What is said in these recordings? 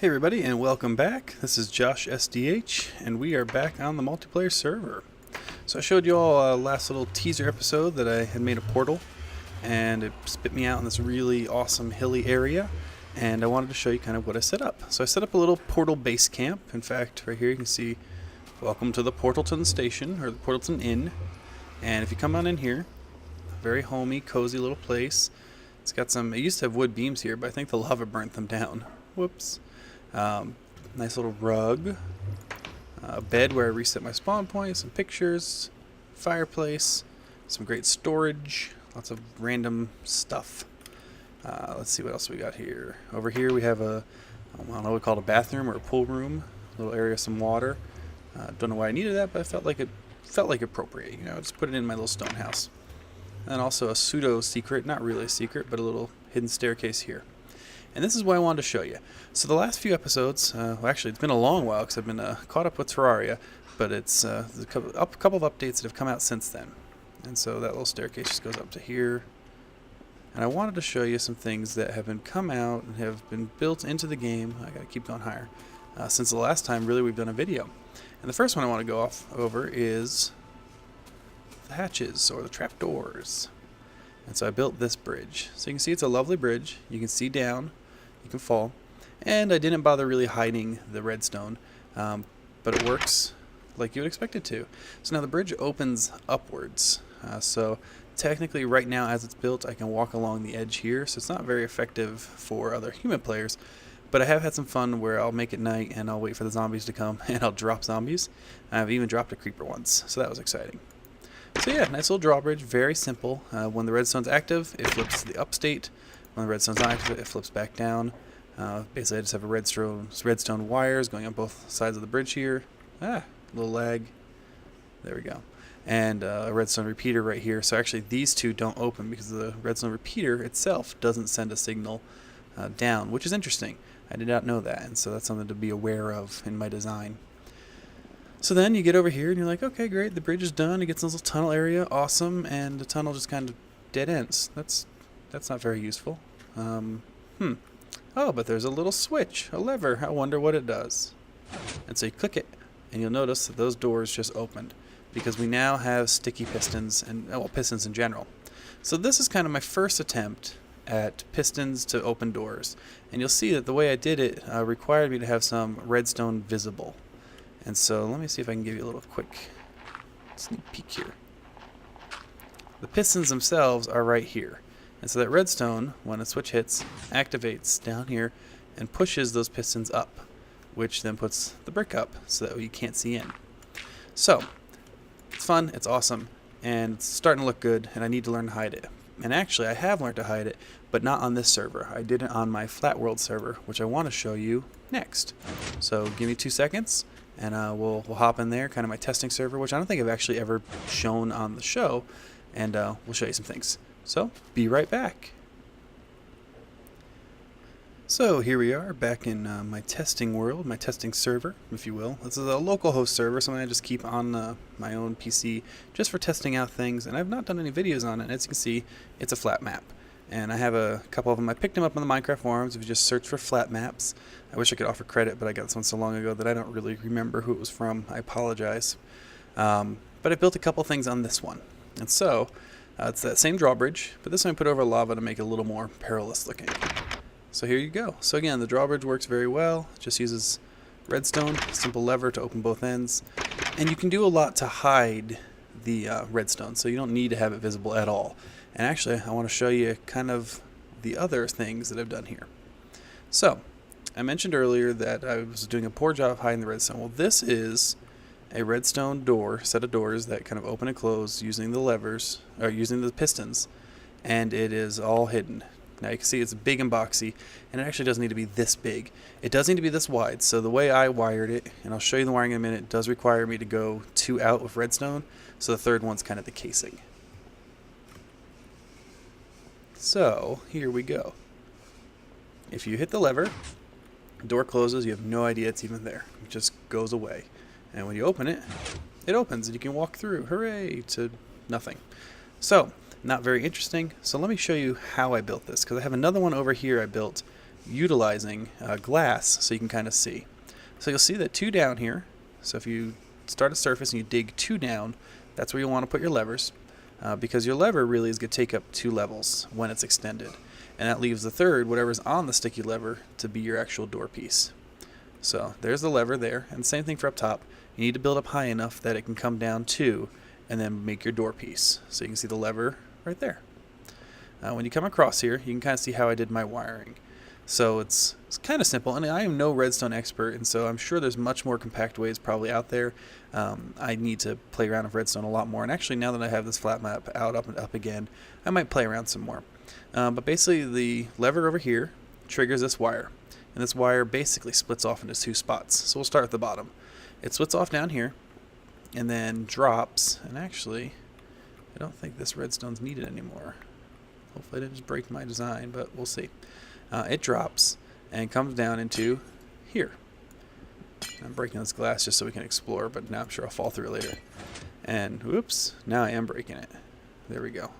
Hey everybody, and welcome back. This is joshsdh, and we are back on the multiplayer server. So I showed you all last little teaser episode that I had made a portal, and it spit me out in this really awesome hilly area, and I wanted to show you kind of what I set up. So I set up a little portal base camp. In fact, right here you can see, welcome to the Portalton Station, or the Portalton Inn. And if you come on in here, very homey, cozy little place. It's got some, it used to have wood beams here, but I think the lava burnt them down. Whoops. Nice little rug, a bed where I reset my spawn point, some pictures, fireplace, some great storage, lots of random stuff. Let's see what else we got here. Over here we have a, I don't know what we call it, a bathroom or a pool room, a little area of some water. Don't know why I needed that, but I felt like appropriate. You know, just put it in my little stone house. And also a pseudo secret, not really a secret, but a little hidden staircase here. And this is what I wanted to show you. So the last few episodes, well, actually it's been a long while because I've been caught up with Terraria, but it's there's a couple of updates that have come out since then. And so that little staircase just goes up to here. And I wanted to show you some things that have been come out and have been built into the game. I gotta keep going higher. Since the last time really we've done a video. And the first one I want to go over is the hatches, or the trapdoors. And so I built this bridge. So you can see it's a lovely bridge. You can see down. You can fall. And I didn't bother really hiding the redstone, but it works like you would expect it to. So now the bridge opens upwards. So technically right now as it's built I can walk along the edge here, so it's not very effective for other human players. But I have had some fun where I'll make it night and I'll wait for the zombies to come and I'll drop zombies. I've even dropped a creeper once, so that was exciting. So yeah, nice little drawbridge, very simple. When the redstone's active, it flips to the up state. When the redstone's not active, it flips back down. Basically I just have a redstone wires going on both sides of the bridge here. A little lag. There we go. And a redstone repeater right here. So actually these two don't open because the redstone repeater itself doesn't send a signal down, which is interesting. I did not know that, and so that's something to be aware of in my design. So then you get over here and you're like, okay, great, the bridge is done. It gets in this little tunnel area, awesome, and the tunnel just kind of dead ends. That's not very useful. Oh, but there's a little switch, a lever. I wonder what it does. And so you click it, and you'll notice that those doors just opened because we now have sticky pistons and well, pistons in general. So this is kind of my first attempt at pistons to open doors, and you'll see that the way I did it required me to have some redstone visible. And so let me see if I can give you a little quick sneak peek here. The pistons themselves are right here. And so that redstone, when a switch hits, activates down here and pushes those pistons up, which then puts the brick up so that you can't see in. So it's fun, it's awesome, and it's starting to look good, and I need to learn to hide it. And actually I have learned to hide it, but not on this server. I did it on my flat world server, which I want to show you next. So give me 2 seconds. And we'll hop in there, kind of my testing server, which I don't think I've actually ever shown on the show, and we'll show you some things. So, be right back. So, here we are, back in my testing world, my testing server, if you will. This is a local host server, something I just keep on my own PC, just for testing out things, and I've not done any videos on it. As you can see, it's a flat map. And I have a couple of them. I picked them up on the Minecraft forums. If you just search for flat maps, I wish I could offer credit, but I got this one so long ago that I don't really remember who it was from. I apologize. But I built a couple things on this one. And so, it's that same drawbridge, but this one I put over lava to make it a little more perilous looking. So here you go. So again, the drawbridge works very well. It just uses redstone, simple lever to open both ends. And you can do a lot to hide the redstone, so you don't need to have it visible at all. And actually, I want to show you kind of the other things that I've done here. So, I mentioned earlier that I was doing a poor job of hiding the redstone. Well, this is a redstone door, set of doors that kind of open and close using the levers, or using the pistons, and it is all hidden. Now you can see it's big and boxy, and it actually doesn't need to be this big. It does need to be this wide, so the way I wired it, and I'll show you the wiring in a minute, does require me to go 2 out with redstone, so the third one's kind of the casing. So, here we go. If you hit the lever, the door closes, you have no idea it's even there. It just goes away. And when you open it, it opens and you can walk through. Hooray! To nothing. So, not very interesting. So let me show you how I built this, because I have another one over here I built utilizing glass so you can kind of see. So you'll see that 2 down here. So if you start a surface and you dig 2 down, that's where you'll want to put your levers, because your lever really is going to take up 2 levels when it's extended. And that leaves the third, whatever's on the sticky lever, to be your actual door piece. So there's the lever there, and same thing for up top. You need to build up high enough that it can come down 2 and then make your door piece. So you can see the lever right there. When you come across here, you can kind of see how I did my wiring. So it's kind of simple, and I am no redstone expert, and so I'm sure there's much more compact ways probably out there. I need to play around with redstone a lot more, and actually now that I have this flat map out up again, I might play around some more. But basically the lever over here triggers this wire, and this wire basically splits off into 2 spots. So we'll start at the bottom. It splits off down here and then drops, and actually I don't think this redstone's needed anymore. Hopefully I didn't just break my design, but we'll see. It drops and comes down into here. I'm breaking this glass just so we can explore, but now I'm sure I'll fall through it later. And whoops, now I am breaking it. There we go.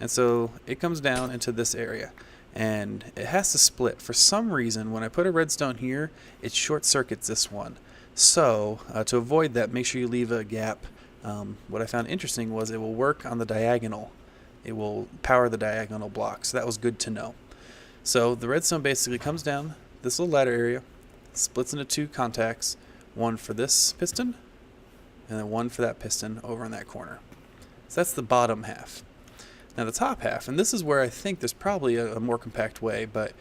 And so it comes down into this area, and it has to split. For some reason, when I put a redstone here, it short circuits this one. So to avoid that, make sure you leave a gap. What I found interesting was it will work on the diagonal. It will power the diagonal block, so that was good to know. So the redstone basically comes down this little ladder area, splits into 2 contacts, one for this piston, and then one for that piston over in that corner. So that's the bottom half. Now the top half, and this is where I think there's probably a more compact way, but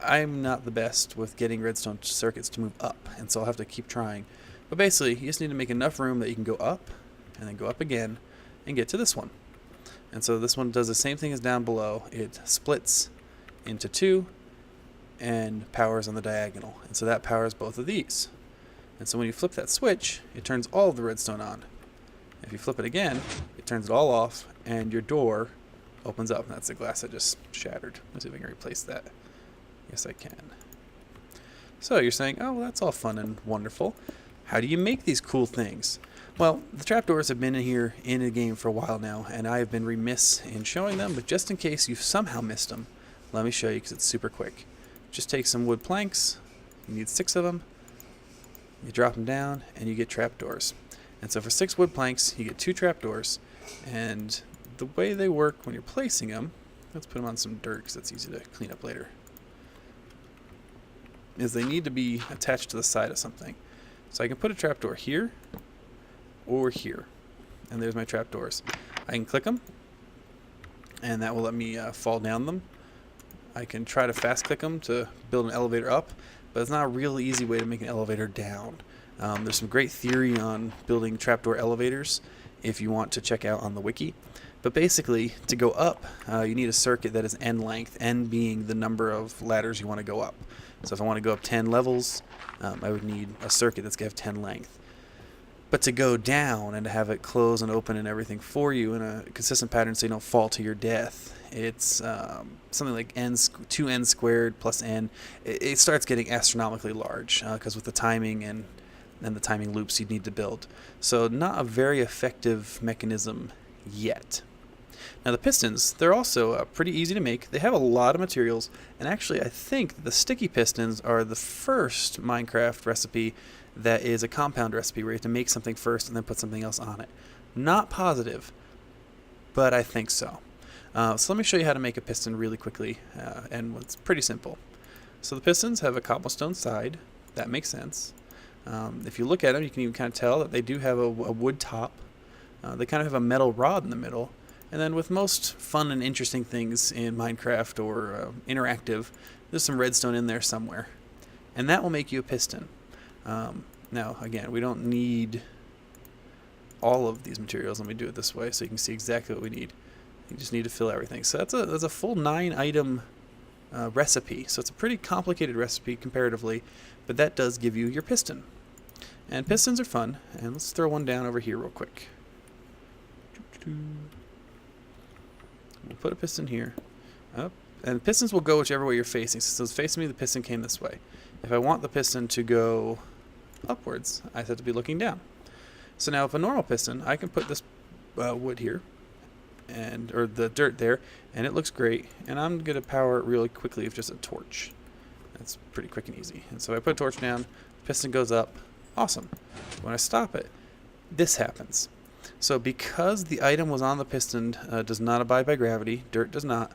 I'm not the best with getting redstone circuits to move up, and so I'll have to keep trying. But basically, you just need to make enough room that you can go up, and then go up again, and get to this one. And so this one does the same thing as down below. It splits into 2 and powers on the diagonal. And so that powers both of these. And so when you flip that switch, it turns all of the redstone on. If you flip it again, it turns it all off, and your door opens up. And that's the glass I just shattered. Let's see if I can replace that. Yes, I can. So you're saying, oh, well, that's all fun and wonderful. How do you make these cool things? Well, the trapdoors have been in here in the game for a while now, and I have been remiss in showing them, but just in case you've somehow missed them, let me show you because it's super quick. Just take some wood planks, you need 6 of them, you drop them down, and you get trapdoors. And so for 6 wood planks, you get 2 trapdoors, and the way they work when you're placing them, let's put them on some dirt because that's easy to clean up later, is they need to be attached to the side of something. So I can put a trapdoor here, or here, and there's my trapdoors. I can click them, and that will let me fall down them. I can try to fast click them to build an elevator up, but it's not a real easy way to make an elevator down. There's some great theory on building trapdoor elevators if you want to check out on the wiki. But basically, to go up, you need a circuit that is n length, n being the number of ladders you want to go up. So if I want to go up 10 levels, I would need a circuit that's going to have 10 length. But to go down and to have it close and open and everything for you in a consistent pattern so you don't fall to your death, it's something like 2n squared plus n. It starts getting astronomically large because with the timing and the timing loops you need to build. So not a very effective mechanism yet. Now the pistons, they're also pretty easy to make. They have a lot of materials, and actually I think the sticky pistons are the first Minecraft recipe that is a compound recipe where you have to make something first and then put something else on it. Not positive, but I think so. So let me show you how to make a piston really quickly, and it's pretty simple. So the pistons have a cobblestone side. That makes sense. If you look at them, you can even kind of tell that they do have a wood top. They kind of have a metal rod in the middle. And then with most fun and interesting things in Minecraft or interactive, there's some redstone in there somewhere. And that will make you a piston. Now, again, we don't need all of these materials. Let me do it this way so you can see exactly what we need. You just need to fill everything. So that's a full 9-item recipe. So it's a pretty complicated recipe comparatively, but that does give you your piston. And pistons are fun. And let's throw one down over here real quick. We'll put a piston here. Up. And pistons will go whichever way you're facing. So it's facing me, the piston came this way. If I want the piston to go upwards, I have to be looking down. So now if a normal piston, I can put this wood here, or the dirt there, and it looks great. And I'm going to power it really quickly with just a torch. That's pretty quick and easy. And so I put a torch down, piston goes up, awesome. When I stop it, this happens. So because the item was on the piston does not abide by gravity, dirt does not,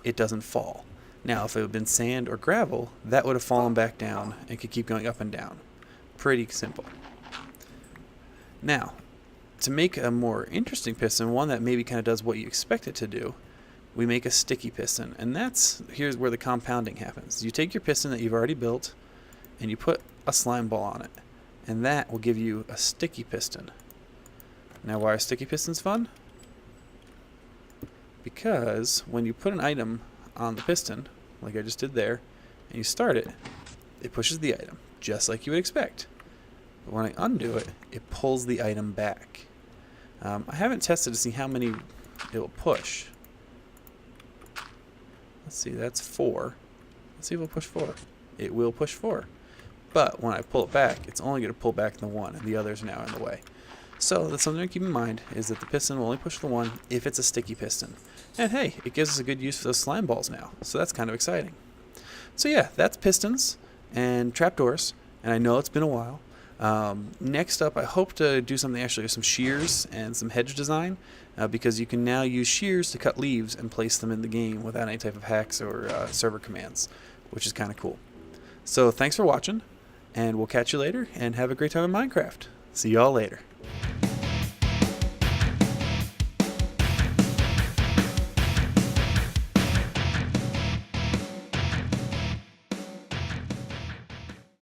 it doesn't fall. Now if it had been sand or gravel, that would have fallen back down and could keep going up and down. Pretty simple. Now, to make a more interesting piston, one that maybe kind of does what you expect it to do, we make a sticky piston. And here's where the compounding happens. You take your piston that you've already built and you put a slime ball on it. And that will give you a sticky piston. Now why are sticky pistons fun? Because when you put an item on the piston, like I just did there, and you start it, it pushes the item, just like you would expect. But when I undo it, it pulls the item back. I haven't tested to see how many it will push. Let's see, that's 4. Let's see if it'll push 4. It will push 4. But when I pull it back, it's only going to pull back the 1, and the other is now in the way. So that's something to keep in mind, is that the piston will only push the 1 if it's a sticky piston. And hey, it gives us a good use for those slime balls now, so that's kind of exciting. So yeah, that's pistons and trapdoors, and I know it's been a while. Next up, I hope to do something actually with some shears and some hedge design, because you can now use shears to cut leaves and place them in the game without any type of hacks or server commands, which is kind of cool. So thanks for watching, and we'll catch you later, and have a great time in Minecraft. See y'all later.